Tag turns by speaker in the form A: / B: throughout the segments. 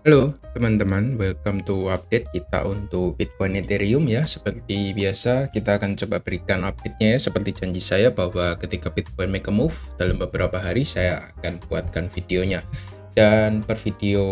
A: Halo teman-teman, welcome to update kita untuk Bitcoin Ethereum ya. Seperti biasa, kita akan coba berikan update-nya ya. Seperti janji saya bahwa ketika Bitcoin make a move dalam beberapa hari, saya akan buatkan videonya. Dan per video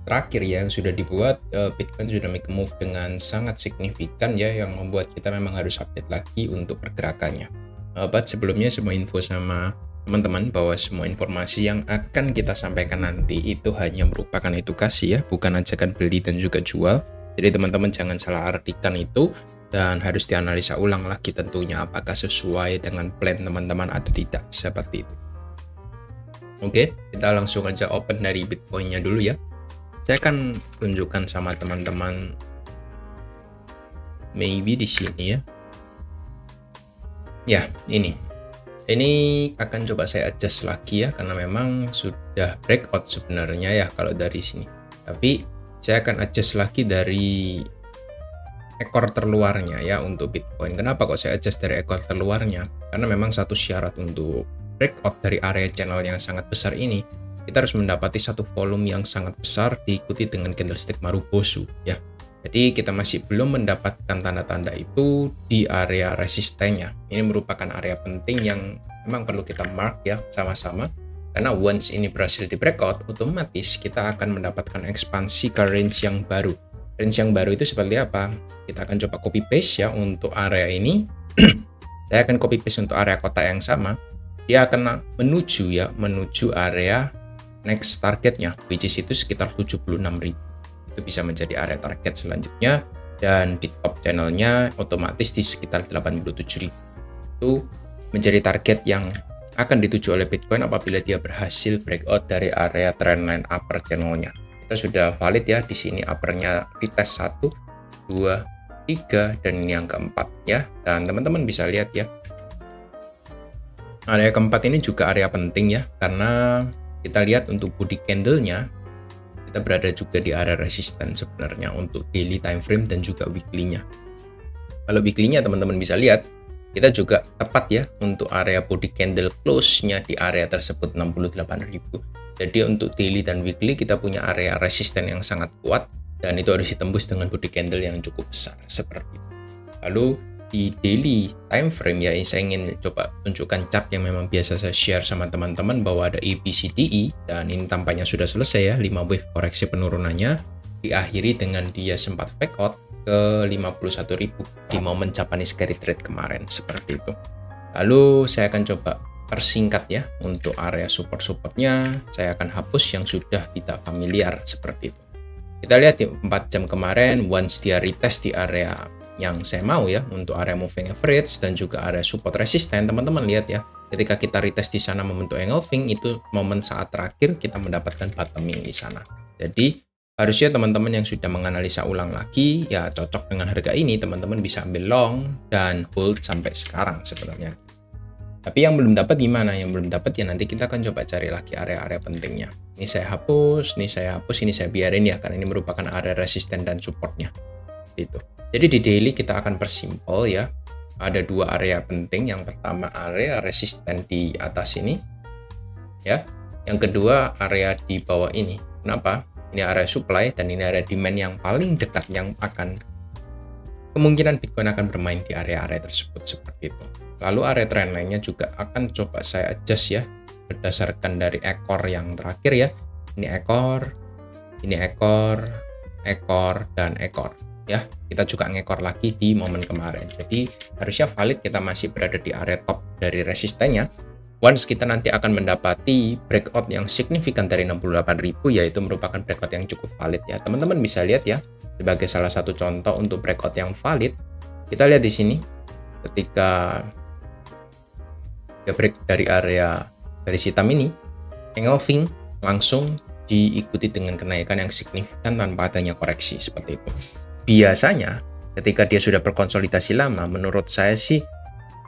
A: terakhir ya yang sudah dibuat, Bitcoin sudah make a move dengan sangat signifikan ya, yang membuat kita memang harus update lagi untuk pergerakannya. But sebelumnya semua info sama teman-teman bahwa semua informasi yang akan kita sampaikan nanti itu hanya merupakan edukasi ya, bukan ajakan beli dan juga jual. Jadi teman-teman jangan salah artikan itu dan harus dianalisa ulang lagi tentunya apakah sesuai dengan plan teman-teman atau tidak, seperti itu. Oke, kita langsung aja open dari Bitcoin-nya dulu ya. Saya akan tunjukkan sama teman-teman maybe di sini ya. Ya, ini akan coba saya adjust lagi ya, karena memang sudah breakout sebenarnya ya kalau dari sini. Tapi saya akan adjust lagi dari ekor terluarnya ya untuk Bitcoin. Kenapa kok saya adjust dari ekor terluarnya? Karena memang satu syarat untuk breakout dari area channel yang sangat besar ini, kita harus mendapati satu volume yang sangat besar diikuti dengan candlestick Marubozu ya. Jadi kita masih belum mendapatkan tanda-tanda itu di area resistennya. Ini merupakan area penting yang memang perlu kita mark ya sama-sama. Karena once ini berhasil di breakout, otomatis kita akan mendapatkan ekspansi ke range yang baru. Range yang baru itu seperti apa? Kita akan coba copy paste ya untuk area ini. Saya akan copy paste untuk area kotak yang sama. Dia akan menuju area next targetnya, which is itu sekitar 76.000. Itu bisa menjadi area target selanjutnya, dan di top channelnya otomatis di sekitar 87.000 itu menjadi target yang akan dituju oleh Bitcoin apabila dia berhasil breakout dari area trendline upper channelnya. Kita sudah valid ya di sini, uppernya retest 1, 2, 3 dan ini yang keempat ya. Dan teman-teman bisa lihat ya, area keempat ini juga area penting ya, karena kita lihat untuk body candle-nya kita berada juga di area resisten sebenarnya untuk daily time frame dan juga weekly-nya. Kalau weekly-nya teman-teman bisa lihat, kita juga tepat ya untuk area body candle close-nya di area tersebut 68.000. Jadi untuk daily dan weekly kita punya area resisten yang sangat kuat dan itu harus ditembus dengan body candle yang cukup besar seperti itu. Lalu di daily time frame ya, saya ingin coba tunjukkan chart yang memang biasa saya share sama teman-teman bahwa ada ABCDE dan ini tampaknya sudah selesai ya, 5 wave koreksi penurunannya diakhiri dengan dia sempat breakout ke 51.000 di momen Japanese carry trade kemarin seperti itu. Lalu saya akan coba persingkat ya untuk area support-supportnya, saya akan hapus yang sudah tidak familiar seperti itu. Kita lihat di 4 jam kemarin, once dia retest di area yang saya mau ya untuk area moving average dan juga area support resisten, teman-teman lihat ya, ketika kita retest di sana membentuk engulfing, itu momen saat terakhir kita mendapatkan bottoming di sana. Jadi harusnya teman-teman yang sudah menganalisa ulang lagi ya cocok dengan harga ini, teman-teman bisa ambil long dan hold sampai sekarang sebenarnya. Tapi yang belum dapat gimana? Yang belum dapat ya nanti kita akan coba cari lagi area-area pentingnya. Ini saya hapus, ini saya hapus, ini saya biarin ya, karena ini merupakan area resisten dan supportnya gitu. Jadi di daily kita akan persimpel ya, ada dua area penting. Yang pertama area resisten di atas ini ya, yang kedua area di bawah ini. Kenapa? Ini area supply dan ini area demand yang paling dekat, yang akan kemungkinan Bitcoin akan bermain di area-area tersebut seperti itu. Lalu area trend lainnya juga akan coba saya adjust ya berdasarkan dari ekor yang terakhir ya. Ini ekor, ekor dan ekor ya. Kita juga ngekor lagi di momen kemarin. Jadi harusnya valid, kita masih berada di area top dari resistennya. Once kita nanti akan mendapati breakout yang signifikan dari 68.000, yaitu merupakan breakout yang cukup valid ya. Teman-teman bisa lihat ya, sebagai salah satu contoh untuk breakout yang valid, kita lihat di sini ketika dia break dari area garis hitam ini, engulfing langsung diikuti dengan kenaikan yang signifikan tanpa adanya koreksi seperti itu. Biasanya ketika dia sudah berkonsolidasi lama, menurut saya sih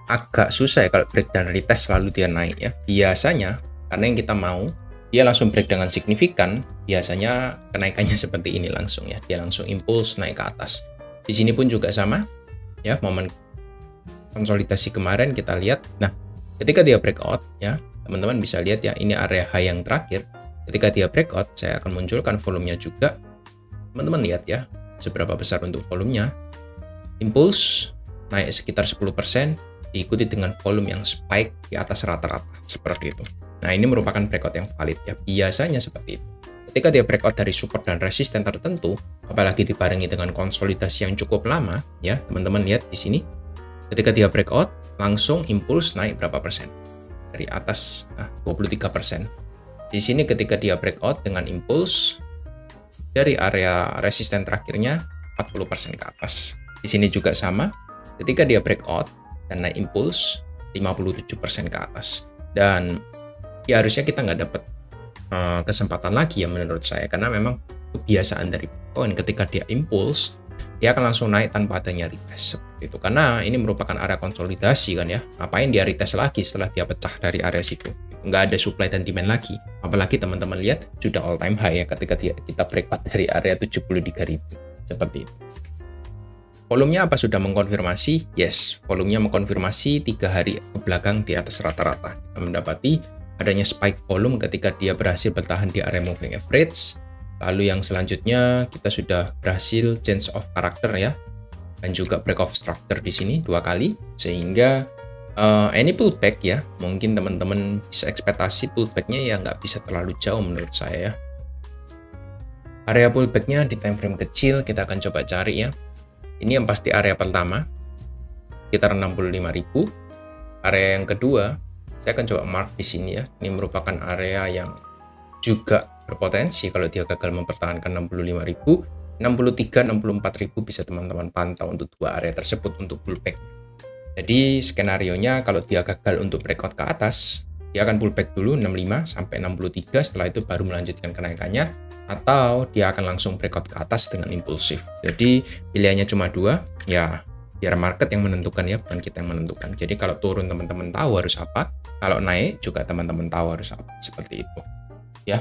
A: agak susah ya kalau break dan retest lalu dia naik ya. Biasanya karena yang kita mau dia langsung break dengan signifikan, biasanya kenaikannya seperti ini langsung ya, dia langsung impuls naik ke atas. Di sini pun juga sama ya, momen konsolidasi kemarin kita lihat. Nah ketika dia breakout ya, teman-teman bisa lihat ya, ini area high yang terakhir Ketika dia breakout, saya akan munculkan volumenya juga. Teman-teman lihat ya, seberapa besar untuk volumenya. Impuls naik sekitar 10%, diikuti dengan volume yang spike di atas rata-rata, seperti itu. Nah, ini merupakan breakout yang valid ya, biasanya seperti itu. Ketika dia breakout dari support dan resisten tertentu, apalagi dibarengi dengan konsolidasi yang cukup lama, ya teman-teman lihat di sini, ketika dia breakout, langsung impuls naik berapa persen? Dari atas 23%. Di sini ketika dia breakout dengan impuls, dari area resisten terakhirnya 40% ke atas. Di sini juga sama, ketika dia breakout dan naik impuls 57% ke atas. Dan ya harusnya kita nggak dapat kesempatan lagi ya menurut saya, karena memang kebiasaan dari Bitcoin ketika dia impuls, dia akan langsung naik tanpa adanya retest seperti itu. Karena ini merupakan area konsolidasi kan ya, ngapain dia retest lagi setelah dia pecah dari area situ? Nggak ada supply dan demand lagi. Apalagi teman-teman lihat sudah all time high ya ketika kita breakout dari area 73.000 seperti itu. Volumenya apa sudah mengkonfirmasi? Yes, volumenya mengkonfirmasi 3 hari ke belakang di atas rata-rata. Kita mendapati adanya spike volume ketika dia berhasil bertahan di area moving average. Lalu yang selanjutnya kita sudah berhasil change of character ya, dan juga break of structure di sini 2 kali, sehingga any pullback ya, mungkin teman-teman bisa ekspektasi pullbacknya ya nggak bisa terlalu jauh menurut saya ya. Area pullbacknya di time frame kecil kita akan coba cari ya. Ini yang pasti area pertama sekitar 65.000. Area yang kedua saya akan coba mark di sini ya. Ini merupakan area yang juga berpotensi kalau dia gagal mempertahankan 65.000, 63, 64.000 bisa teman-teman pantau untuk 2 area tersebut untuk pullback. Jadi skenario-nya kalau dia gagal untuk breakout ke atas, dia akan pullback dulu 65 sampai 63, setelah itu baru melanjutkan kenaikannya, atau dia akan langsung breakout ke atas dengan impulsif. Jadi pilihannya cuma 2, ya biar market yang menentukan ya, bukan kita yang menentukan. Jadi kalau turun teman-teman tahu harus apa, kalau naik juga teman-teman tahu harus apa, seperti itu ya.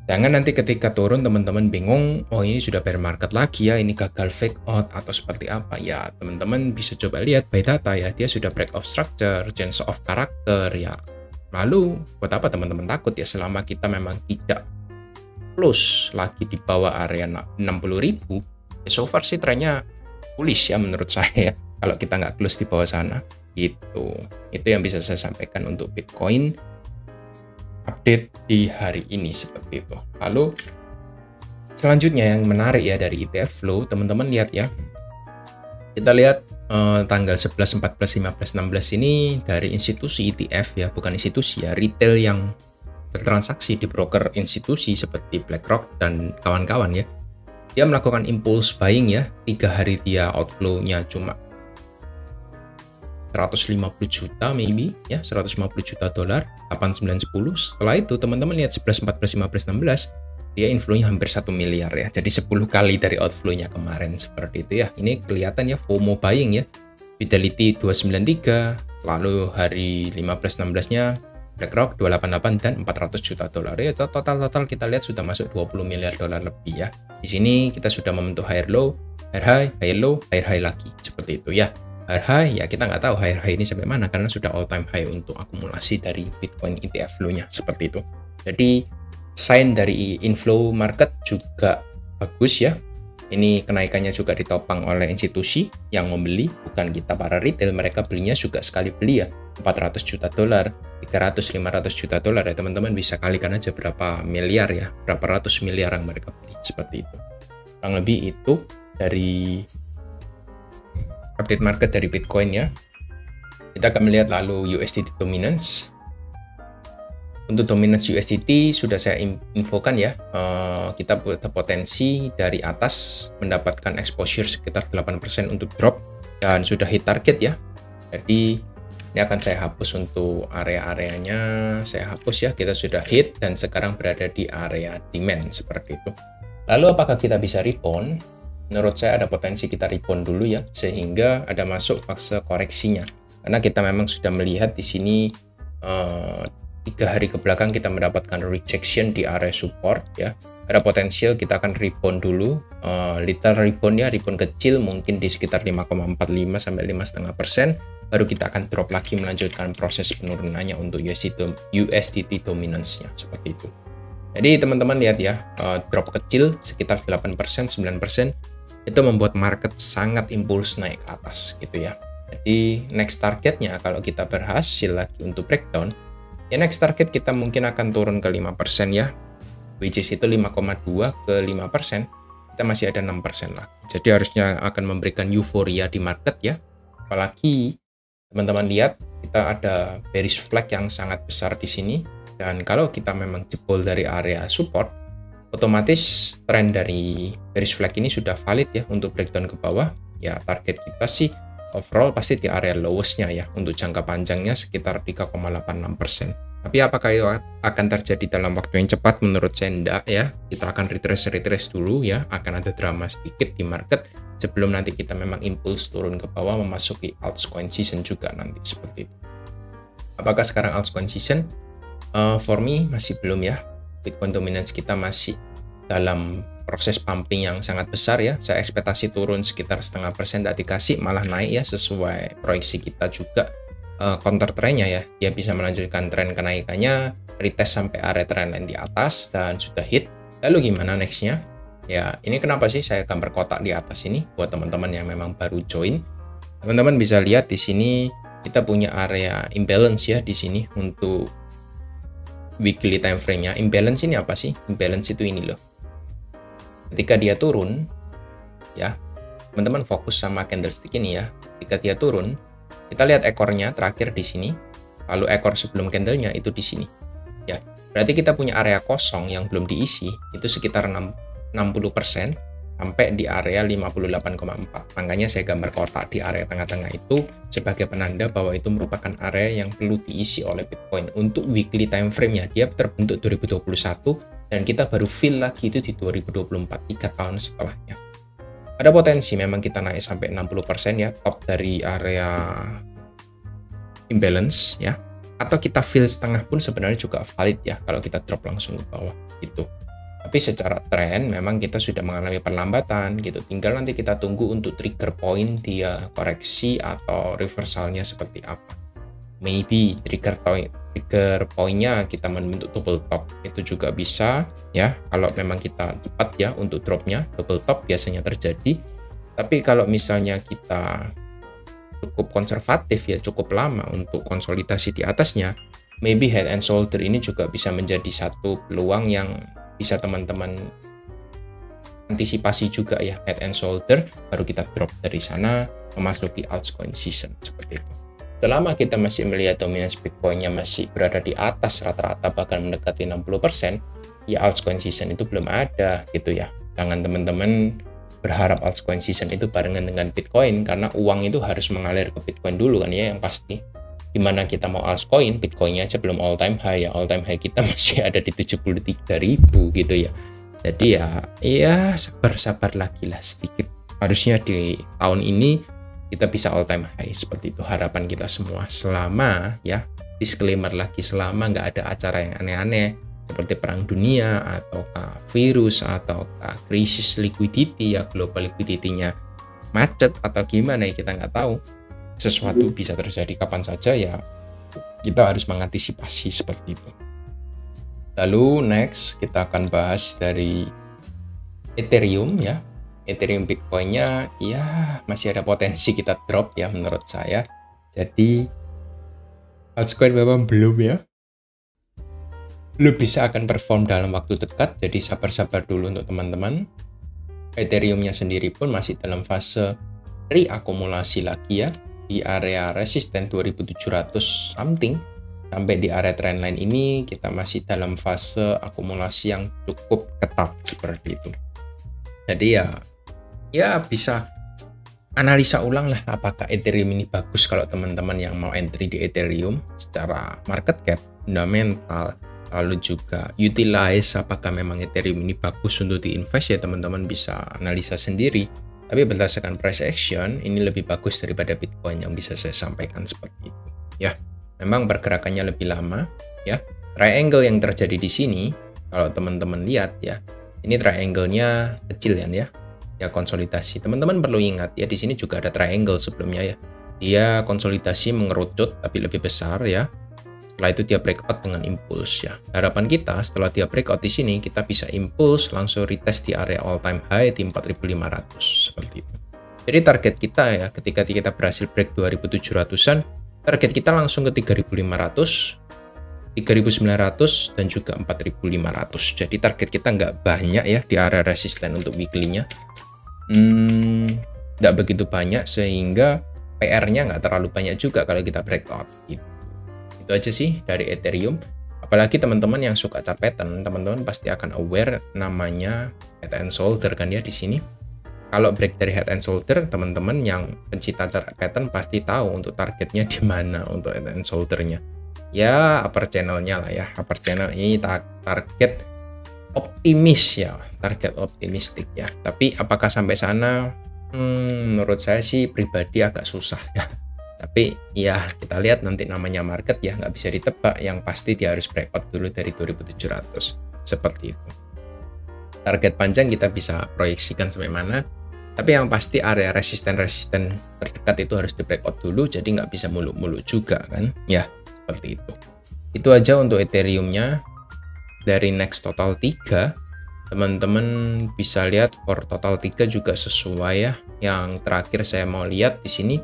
A: Jangan nanti ketika turun teman-teman bingung, oh ini sudah bear market lagi ya, ini gagal fake out atau seperti apa ya. Teman-teman bisa coba lihat by data ya, dia sudah break of structure, change of character ya. Lalu buat apa teman-teman takut ya, selama kita memang tidak close lagi di bawah area 60.000, ya so far sih trennya bullish ya menurut saya ya, kalau kita nggak close di bawah sana gitu. Itu yang bisa saya sampaikan untuk Bitcoin update di hari ini seperti itu. Lalu selanjutnya yang menarik ya dari ETF flow, teman-teman lihat ya, kita lihat tanggal 11, 14, 15, 16 ini dari institusi ETF ya, bukan institusi ya, retail yang bertransaksi di broker institusi seperti BlackRock dan kawan-kawan ya. Dia melakukan impulse buying ya, 3 hari dia outflow-nya cuma 150 juta maybe ya, 150 juta dolar, 8, 9, 10. Setelah itu teman-teman lihat 11, 14, 15, 16, dia inflow-nya hampir 1 miliar ya. Jadi 10 kali dari outflow-nya kemarin seperti itu ya. Ini kelihatan ya FOMO buying ya. Fidelity 293, lalu hari 15, 16-nya BlackRock 288 dan 400 juta dolar ya. Total kita lihat sudah masuk 20 miliar dolar lebih ya. Di sini kita sudah membentuk higher low, higher high, higher low, higher high lagi seperti itu ya. Higher high ya kita nggak tahu higher high ini sampai mana karena sudah all time high untuk akumulasi dari Bitcoin ETF flow-nya seperti itu. Jadi sign dari inflow market juga bagus ya. Ini kenaikannya juga ditopang oleh institusi yang membeli, bukan kita para retail. Mereka belinya juga sekali beli ya, 400 juta dolar, 300, 500 juta dolar ya teman-teman, bisa kalikan aja berapa miliar ya, berapa ratus miliar yang mereka beli seperti itu. Kurang lebih itu dari update market dari Bitcoin ya. Kita akan melihat lalu USDT dominance. Untuk dominance USDT sudah saya infokan ya, kita potensi dari atas mendapatkan exposure sekitar 8% untuk drop dan sudah hit target ya. Jadi ini akan saya hapus untuk area-areanya, saya hapus ya, kita sudah hit dan sekarang berada di area demand seperti itu. Lalu apakah kita bisa rebound? Menurut saya ada potensi kita rebound dulu ya, sehingga ada masuk fase koreksinya. Karena kita memang sudah melihat di sini 3 hari ke belakang kita mendapatkan rejection di area support ya. Ada potensial kita akan rebound dulu, little rebound ya, rebound kecil mungkin di sekitar 5,45 sampai 5,5%, baru kita akan drop lagi melanjutkan proses penurunannya untuk USDT dominance-nya seperti itu. Jadi teman-teman lihat ya, drop kecil sekitar 8%, 9% itu membuat market sangat impuls naik ke atas gitu ya. Jadi next targetnya kalau kita berhasil lagi untuk breakdown, ya next target kita mungkin akan turun ke 5% ya, which is itu 5,2 ke 5%, kita masih ada 6% lagi. Jadi harusnya akan memberikan euforia di market ya. Apalagi teman-teman lihat kita ada bearish flag yang sangat besar di sini, dan kalau kita memang jebol dari area support, otomatis tren dari bearish flag ini sudah valid ya untuk breakdown ke bawah. Ya target kita sih overall pasti di area lowest-nya ya, untuk jangka panjangnya sekitar 3,86%. Tapi apakah itu akan terjadi dalam waktu yang cepat? Menurut saya enggak ya. Kita akan retrace dulu ya, akan ada drama sedikit di market sebelum nanti kita memang impuls turun ke bawah memasuki altcoin season juga nanti seperti itu. Apakah sekarang altcoin season? For me masih belum ya. Bitcoin dominance kita masih dalam proses pumping yang sangat besar ya. Saya ekspektasi turun sekitar 0,5%, tak dikasih malah naik ya, sesuai proyeksi kita juga. Counter trennya ya, dia bisa melanjutkan tren kenaikannya, retest sampai area trendline di atas dan sudah hit. Lalu gimana nextnya? Ya ini kenapa sih saya gambar kotak di atas ini buat teman-teman yang memang baru join. Teman-teman bisa lihat di sini kita punya area imbalance ya di sini untuk weekly time frame-nya. Imbalance ini apa sih? Imbalance itu ini loh. Ketika dia turun, ya teman-teman fokus sama candlestick ini ya. Ketika dia turun, kita lihat ekornya terakhir di sini, lalu ekor sebelum candlenya itu di sini. Ya, berarti kita punya area kosong yang belum diisi, itu sekitar 60% sampai di area 58,4. Makanya saya gambar kotak di area tengah-tengah itu sebagai penanda bahwa itu merupakan area yang perlu diisi oleh Bitcoin. Untuk weekly time frame-nya, dia terbentuk 2021 dan kita baru fill lagi itu di 2024, 3 tahun setelahnya. Ada potensi memang kita naik sampai 60% ya, top dari area imbalance ya. Atau kita fill setengah pun sebenarnya juga valid ya kalau kita drop langsung ke bawah gitu. Tapi secara tren memang kita sudah mengalami perlambatan gitu. Tinggal nanti kita tunggu untuk trigger point dia koreksi atau reversalnya seperti apa. Maybe trigger point-nya kita membentuk double top, itu juga bisa ya kalau memang kita cepat ya untuk dropnya. Double top biasanya terjadi, tapi kalau misalnya kita cukup konservatif ya, cukup lama untuk konsolidasi di atasnya, maybe head and shoulder ini juga bisa menjadi satu peluang yang bisa teman-teman antisipasi juga ya. Head and shoulder baru kita drop dari sana memasuki altcoin season seperti itu. Selama kita masih melihat dominance Bitcoin-nya masih berada di atas rata-rata bahkan mendekati 60%, ya altcoin season itu belum ada gitu ya. Jangan teman-teman berharap altcoin season itu barengan dengan Bitcoin, karena uang itu harus mengalir ke Bitcoin dulu kan ya yang pasti. Dimana kita mau altcoin, Bitcoin-nya aja belum all time high ya. All time high kita masih ada di 73.000 gitu ya. Jadi ya sabar-sabar lagi lah sedikit. Harusnya di tahun ini kita bisa all time high, seperti itu harapan kita semua. Selama ya, disclaimer lagi, selama nggak ada acara yang aneh-aneh seperti perang dunia ataukah virus ataukah krisis liquidity ya, global liquidity-nya macet atau gimana ya, kita nggak tahu. Sesuatu bisa terjadi kapan saja ya, kita harus mengantisipasi seperti itu. Lalu next kita akan bahas dari Ethereum ya. Ethereum Bitcoin-nya ya masih ada potensi kita drop ya menurut saya. Jadi altcoin memang belum ya, belum bisa akan perform dalam waktu dekat. Jadi sabar-sabar dulu untuk teman-teman. Ethereum-nya sendiri pun masih dalam fase reakumulasi lagi ya, di area resisten 2700 something sampai di area trendline ini kita masih dalam fase akumulasi yang cukup ketat seperti itu. Jadi ya bisa analisa ulang lah apakah Ethereum ini bagus kalau teman-teman yang mau entry di Ethereum secara market cap, fundamental, lalu juga utilize apakah memang Ethereum ini bagus untuk diinvest ya, teman-teman bisa analisa sendiri. Tapi berdasarkan price action ini lebih bagus daripada Bitcoin yang bisa saya sampaikan seperti itu ya. Memang pergerakannya lebih lama ya. Triangle yang terjadi di sini kalau teman-teman lihat ya, ini triangle-nya kecil ya. Ya konsolidasi. Teman-teman perlu ingat ya, di sini juga ada triangle sebelumnya ya. Dia konsolidasi mengerucut tapi lebih besar ya. Setelah itu dia breakout dengan impuls ya. Harapan kita setelah dia breakout di sini, kita bisa impuls langsung retest di area all time high di 4.500 seperti itu. Jadi target kita ya, ketika kita berhasil break 2.700-an, target kita langsung ke 3.500, 3.900 dan juga 4.500. Jadi target kita nggak banyak ya di area resisten untuk weekly-nya. Nggak begitu banyak sehingga PR-nya nggak terlalu banyak juga kalau kita breakout gitu. Itu aja sih dari Ethereum. Apalagi teman-teman yang suka chart pattern, teman-teman pasti akan aware namanya head and shoulder kan ya di sini. Kalau break dari head and shoulder, teman-teman yang pencinta chart pattern pasti tahu untuk targetnya di mana untuk head and shoulder-nya. Ya, upper channel-nya lah ya. Upper channel ini target optimis ya, target optimistik ya. Tapi apakah sampai sana? Menurut saya sih pribadi agak susah ya. Tapi ya kita lihat nanti, namanya market ya, nggak bisa ditebak. Yang pasti dia harus breakout dulu dari 2.700 seperti itu. Target panjang kita bisa proyeksikan sampai mana, tapi yang pasti area resisten terdekat itu harus di breakout dulu, jadi nggak bisa muluk-muluk juga kan ya, seperti itu aja untuk Ethereum-nya. Dari next total 3, teman-teman bisa lihat for total 3 juga sesuai ya. Yang terakhir saya mau lihat di sini,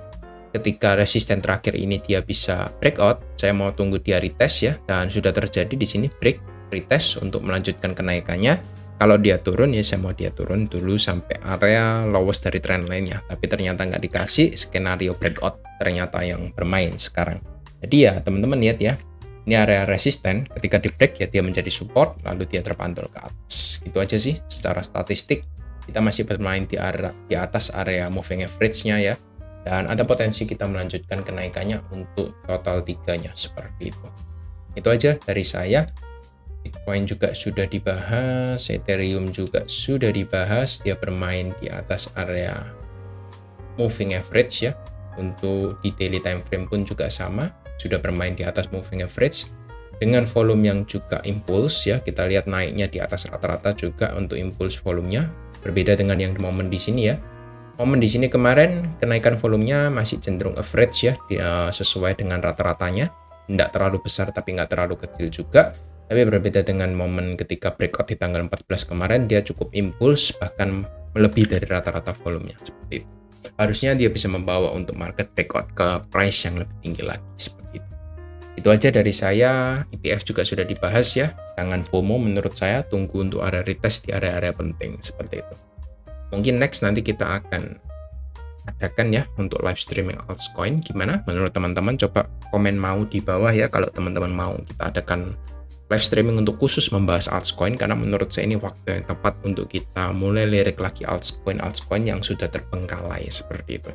A: ketika resisten terakhir ini dia bisa breakout, saya mau tunggu dia retest ya, dan sudah terjadi di sini break retest untuk melanjutkan kenaikannya. Kalau dia turun ya saya mau dia turun dulu sampai area lowest dari trendline-nya, tapi ternyata nggak dikasih, skenario breakout ternyata yang bermain sekarang. Jadi ya teman-teman lihat ya, ini area resisten, ketika di break ya dia menjadi support, lalu dia terpantul ke atas. Gitu aja sih secara statistik, kita masih bermain di atas area moving average-nya ya. Dan ada potensi kita melanjutkan kenaikannya untuk total 3-nya seperti itu. Itu aja dari saya. Bitcoin juga sudah dibahas, Ethereum juga sudah dibahas, dia bermain di atas area moving average ya. Untuk di daily time frame pun juga sama, sudah bermain di atas moving average dengan volume yang juga impuls ya. Kita lihat naiknya di atas rata-rata juga untuk impuls volumenya, berbeda dengan yang di momen di sini ya. Momen di sini kemarin kenaikan volumenya masih cenderung average ya, sesuai dengan rata-ratanya, tidak terlalu besar tapi nggak terlalu kecil juga. Tapi berbeda dengan momen ketika breakout di tanggal 14 kemarin, dia cukup impuls bahkan melebihi dari rata-rata volumenya seperti itu. Harusnya dia bisa membawa untuk market breakout ke price yang lebih tinggi lagi seperti itu. Itu aja dari saya. ETF juga sudah dibahas ya, jangan FOMO menurut saya, tunggu untuk area retest di area-area penting seperti itu. Mungkin next nanti kita akan adakan ya untuk live streaming altcoin. Gimana menurut teman-teman? Coba komen mau di bawah ya kalau teman-teman mau kita adakan live streaming untuk khusus membahas altcoin, karena menurut saya ini waktu yang tepat untuk kita mulai lirik lagi altcoin yang sudah terbengkalai seperti itu.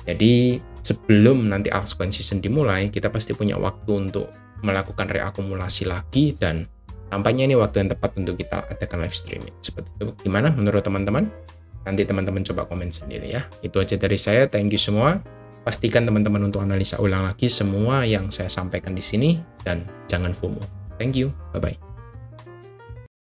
A: Jadi sebelum nanti altcoin season dimulai, kita pasti punya waktu untuk melakukan reakumulasi lagi, dan tampaknya ini waktu yang tepat untuk kita adakan live streaming seperti itu. Gimana menurut teman-teman? Nanti teman-teman coba komen sendiri ya. Itu aja dari saya. Thank you semua. Pastikan teman-teman untuk analisa ulang lagi semua yang saya sampaikan di sini, dan jangan FOMO. Thank you. Bye-bye.